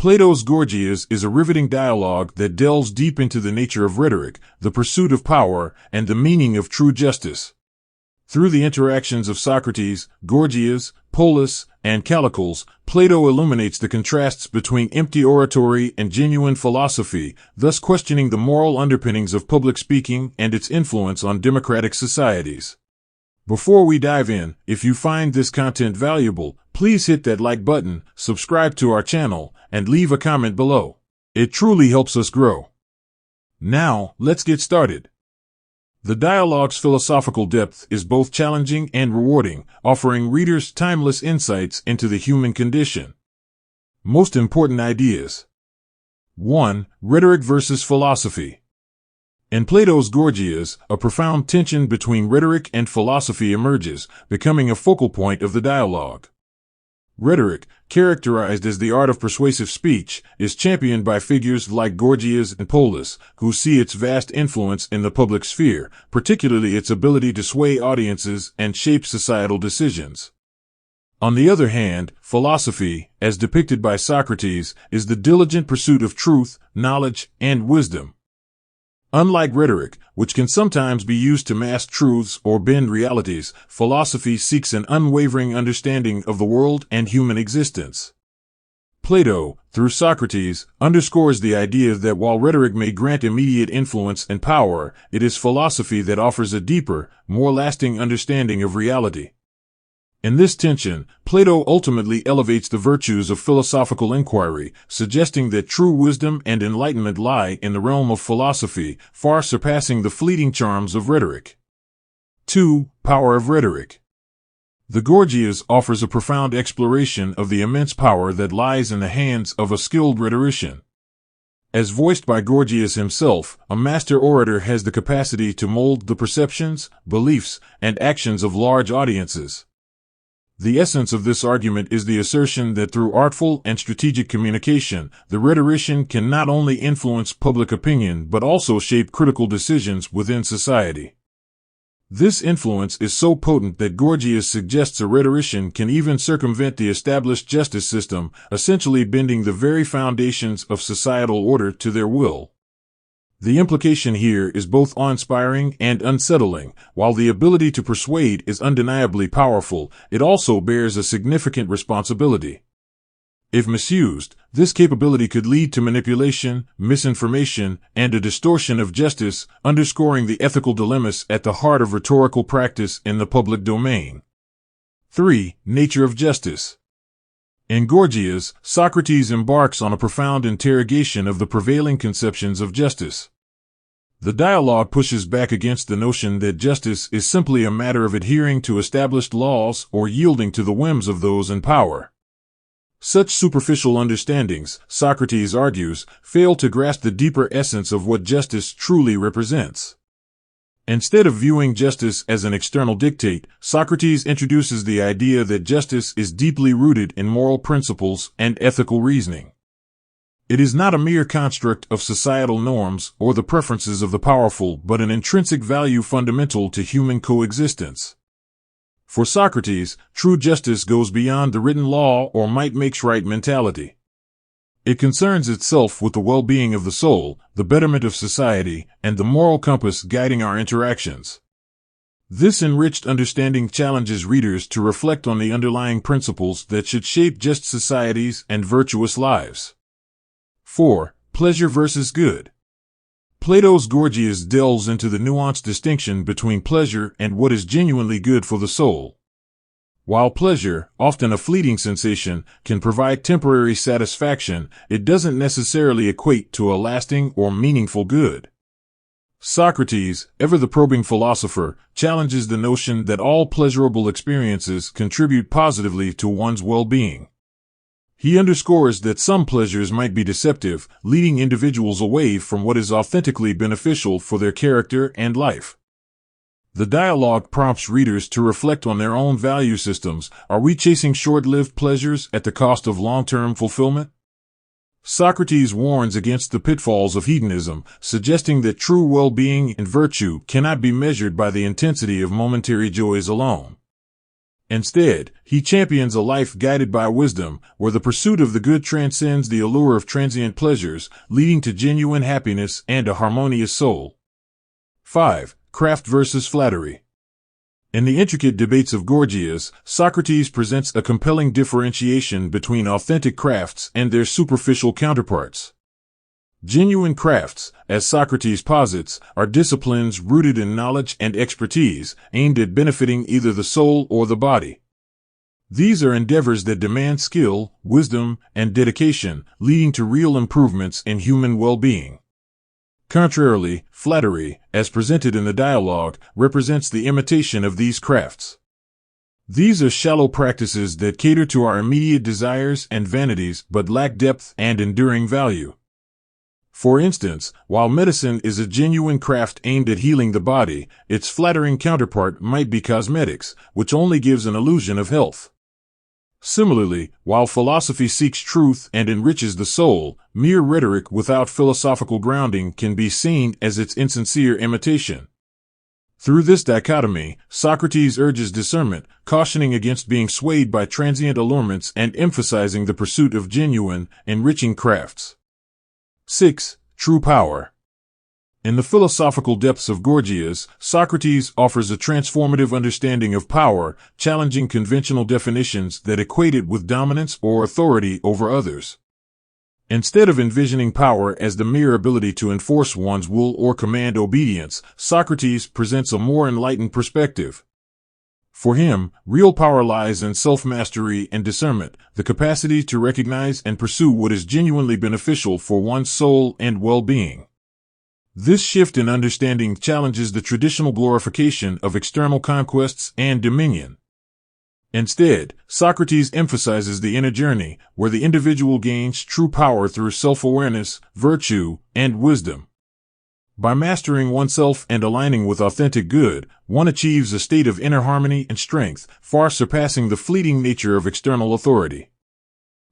Plato's Gorgias is a riveting dialogue that delves deep into the nature of rhetoric, the pursuit of power, and the meaning of true justice. Through the interactions of Socrates, Gorgias, Polus, and Callicles, Plato illuminates the contrasts between empty oratory and genuine philosophy, thus questioning the moral underpinnings of public speaking and its influence on democratic societies. Before we dive in, if you find this content valuable, please hit that like button, subscribe to our channel, and leave a comment below. It truly helps us grow. Now, let's get started. The dialogue's philosophical depth is both challenging and rewarding, offering readers timeless insights into the human condition. Most important ideas. 1. Rhetoric versus philosophy. In Plato's Gorgias, a profound tension between rhetoric and philosophy emerges, becoming a focal point of the dialogue. Rhetoric, characterized as the art of persuasive speech, is championed by figures like Gorgias and Polus, who see its vast influence in the public sphere, particularly its ability to sway audiences and shape societal decisions. On the other hand, philosophy, as depicted by Socrates, is the diligent pursuit of truth, knowledge, and wisdom. Unlike rhetoric, which can sometimes be used to mask truths or bend realities, philosophy seeks an unwavering understanding of the world and human existence. Plato, through Socrates, underscores the idea that while rhetoric may grant immediate influence and power, it is philosophy that offers a deeper, more lasting understanding of reality. In this tension, Plato ultimately elevates the virtues of philosophical inquiry, suggesting that true wisdom and enlightenment lie in the realm of philosophy, far surpassing the fleeting charms of rhetoric. 2. Power of rhetoric. The Gorgias offers a profound exploration of the immense power that lies in the hands of a skilled rhetorician. As voiced by Gorgias himself, a master orator has the capacity to mold the perceptions, beliefs, and actions of large audiences. The essence of this argument is the assertion that through artful and strategic communication, the rhetorician can not only influence public opinion but also shape critical decisions within society. This influence is so potent that Gorgias suggests a rhetorician can even circumvent the established justice system, essentially bending the very foundations of societal order to their will. The implication here is both awe-inspiring and unsettling. While the ability to persuade is undeniably powerful, it also bears a significant responsibility. If misused, this capability could lead to manipulation, misinformation, and a distortion of justice, underscoring the ethical dilemmas at the heart of rhetorical practice in the public domain. 3. Nature of justice. In Gorgias, Socrates embarks on a profound interrogation of the prevailing conceptions of justice. The dialogue pushes back against the notion that justice is simply a matter of adhering to established laws or yielding to the whims of those in power. Such superficial understandings, Socrates argues, fail to grasp the deeper essence of what justice truly represents. Instead of viewing justice as an external dictate, Socrates introduces the idea that justice is deeply rooted in moral principles and ethical reasoning. It is not a mere construct of societal norms or the preferences of the powerful, but an intrinsic value fundamental to human coexistence. For Socrates, true justice goes beyond the written law or might makes right mentality. It concerns itself with the well-being of the soul, the betterment of society, and the moral compass guiding our interactions. This enriched understanding challenges readers to reflect on the underlying principles that should shape just societies and virtuous lives. 4. Pleasure versus good. Plato's Gorgias delves into the nuanced distinction between pleasure and what is genuinely good for the soul. While pleasure, often a fleeting sensation, can provide temporary satisfaction, it doesn't necessarily equate to a lasting or meaningful good. Socrates, ever the probing philosopher, challenges the notion that all pleasurable experiences contribute positively to one's well-being. He underscores that some pleasures might be deceptive, leading individuals away from what is authentically beneficial for their character and life. The dialogue prompts readers to reflect on their own value systems. Are we chasing short-lived pleasures at the cost of long-term fulfillment? Socrates warns against the pitfalls of hedonism, suggesting that true well-being and virtue cannot be measured by the intensity of momentary joys alone. Instead, he champions a life guided by wisdom, where the pursuit of the good transcends the allure of transient pleasures, leading to genuine happiness and a harmonious soul. 5. Craft versus flattery. In the intricate debates of Gorgias, Socrates presents a compelling differentiation between authentic crafts and their superficial counterparts. Genuine crafts, as Socrates posits, are disciplines rooted in knowledge and expertise, aimed at benefiting either the soul or the body. These are endeavors that demand skill, wisdom, and dedication, leading to real improvements in human well-being. Contrarily, flattery, as presented in the dialogue, represents the imitation of these crafts. These are shallow practices that cater to our immediate desires and vanities but lack depth and enduring value. For instance, while medicine is a genuine craft aimed at healing the body, its flattering counterpart might be cosmetics, which only gives an illusion of health. Similarly, while philosophy seeks truth and enriches the soul, mere rhetoric without philosophical grounding can be seen as its insincere imitation. Through this dichotomy, Socrates urges discernment, cautioning against being swayed by transient allurements and emphasizing the pursuit of genuine, enriching crafts. 6. True power. In the philosophical depths of Gorgias, Socrates offers a transformative understanding of power, challenging conventional definitions that equate it with dominance or authority over others. Instead of envisioning power as the mere ability to enforce one's will or command obedience, Socrates presents a more enlightened perspective. For him, real power lies in self-mastery and discernment, the capacity to recognize and pursue what is genuinely beneficial for one's soul and well-being. This shift in understanding challenges the traditional glorification of external conquests and dominion. Instead, Socrates emphasizes the inner journey, where the individual gains true power through self-awareness, virtue, and wisdom. By mastering oneself and aligning with authentic good, one achieves a state of inner harmony and strength, far surpassing the fleeting nature of external authority.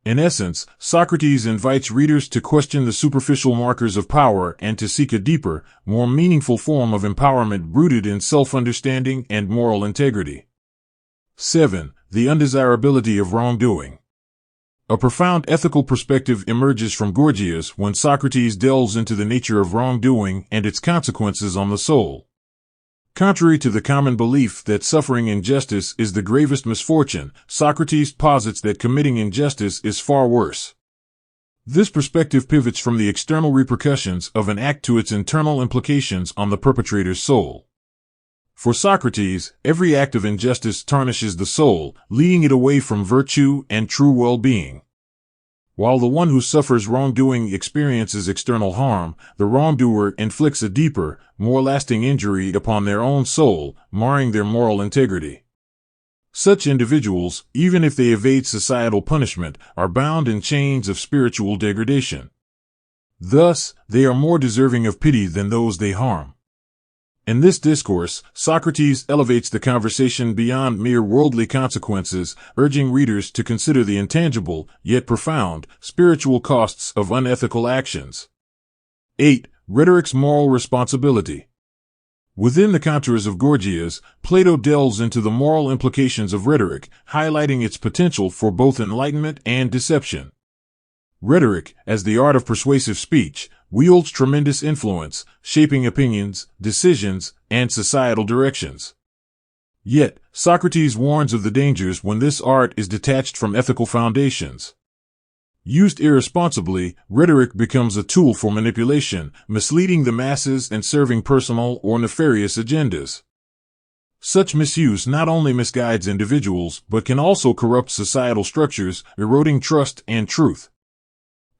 In essence, Socrates invites readers to question the superficial markers of power and to seek a deeper, more meaningful form of empowerment rooted in self-understanding and moral integrity. 7. The undesirability of wrongdoing. A profound ethical perspective emerges from Gorgias when Socrates delves into the nature of wrongdoing and its consequences on the soul. Contrary to the common belief that suffering injustice is the gravest misfortune, Socrates posits that committing injustice is far worse. This perspective pivots from the external repercussions of an act to its internal implications on the perpetrator's soul. For Socrates, every act of injustice tarnishes the soul, leading it away from virtue and true well-being. While the one who suffers wrongdoing experiences external harm, the wrongdoer inflicts a deeper, more lasting injury upon their own soul, marring their moral integrity. Such individuals, even if they evade societal punishment, are bound in chains of spiritual degradation. Thus, they are more deserving of pity than those they harm. In this discourse, Socrates elevates the conversation beyond mere worldly consequences, urging readers to consider the intangible, yet profound, spiritual costs of unethical actions. 8. Rhetoric's moral responsibility. Within the contours of Gorgias, Plato delves into the moral implications of rhetoric, highlighting its potential for both enlightenment and deception. Rhetoric, as the art of persuasive speech, wields tremendous influence, shaping opinions, decisions, and societal directions. Yet, Socrates warns of the dangers when this art is detached from ethical foundations. Used irresponsibly, rhetoric becomes a tool for manipulation, misleading the masses and serving personal or nefarious agendas. Such misuse not only misguides individuals but can also corrupt societal structures, eroding trust and truth.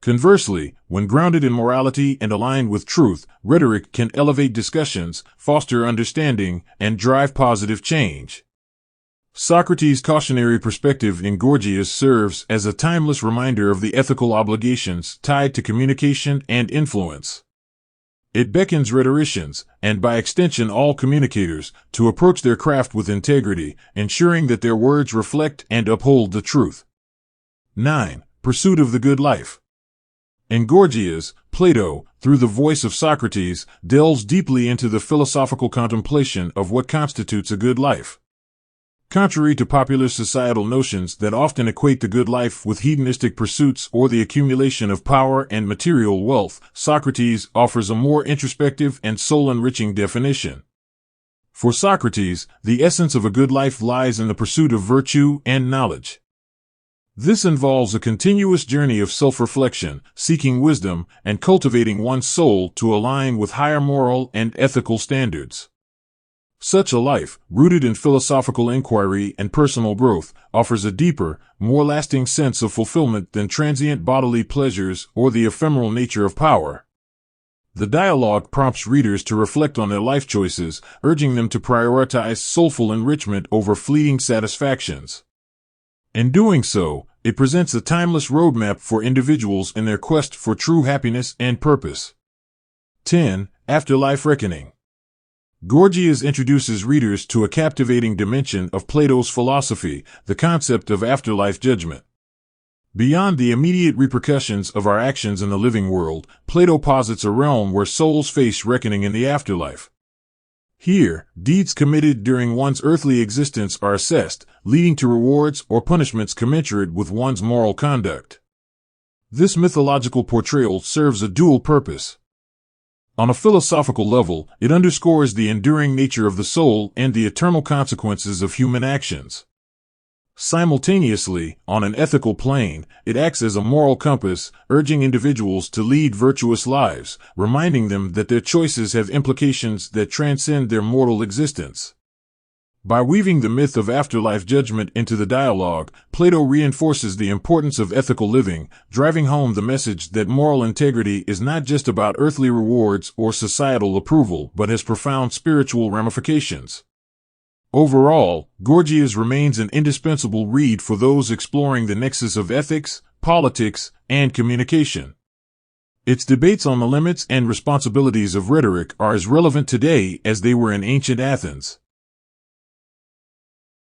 Conversely, when grounded in morality and aligned with truth, rhetoric can elevate discussions, foster understanding, and drive positive change. Socrates' cautionary perspective in Gorgias serves as a timeless reminder of the ethical obligations tied to communication and influence. It beckons rhetoricians, and by extension all communicators, to approach their craft with integrity, ensuring that their words reflect and uphold the truth. 9. Pursuit of the good life. In Gorgias, Plato, through the voice of Socrates, delves deeply into the philosophical contemplation of what constitutes a good life. Contrary to popular societal notions that often equate the good life with hedonistic pursuits or the accumulation of power and material wealth, Socrates offers a more introspective and soul-enriching definition. For Socrates, the essence of a good life lies in the pursuit of virtue and knowledge. This involves a continuous journey of self-reflection, seeking wisdom, and cultivating one's soul to align with higher moral and ethical standards. Such a life, rooted in philosophical inquiry and personal growth, offers a deeper, more lasting sense of fulfillment than transient bodily pleasures or the ephemeral nature of power. The dialogue prompts readers to reflect on their life choices, urging them to prioritize soulful enrichment over fleeting satisfactions. In doing so, it presents a timeless roadmap for individuals in their quest for true happiness and purpose. 10. Afterlife Reckoning. Gorgias introduces readers to a captivating dimension of Plato's philosophy, the concept of afterlife judgment. Beyond the immediate repercussions of our actions in the living world, Plato posits a realm where souls face reckoning in the afterlife. Here, deeds committed during one's earthly existence are assessed, leading to rewards or punishments commensurate with one's moral conduct. This mythological portrayal serves a dual purpose. On a philosophical level, it underscores the enduring nature of the soul and the eternal consequences of human actions. Simultaneously, on an ethical plane, it acts as a moral compass, urging individuals to lead virtuous lives, reminding them that their choices have implications that transcend their mortal existence. By weaving the myth of afterlife judgment into the dialogue, Plato reinforces the importance of ethical living, driving home the message that moral integrity is not just about earthly rewards or societal approval, but has profound spiritual ramifications. Overall, Gorgias remains an indispensable read for those exploring the nexus of ethics, politics, and communication. Its debates on the limits and responsibilities of rhetoric are as relevant today as they were in ancient Athens.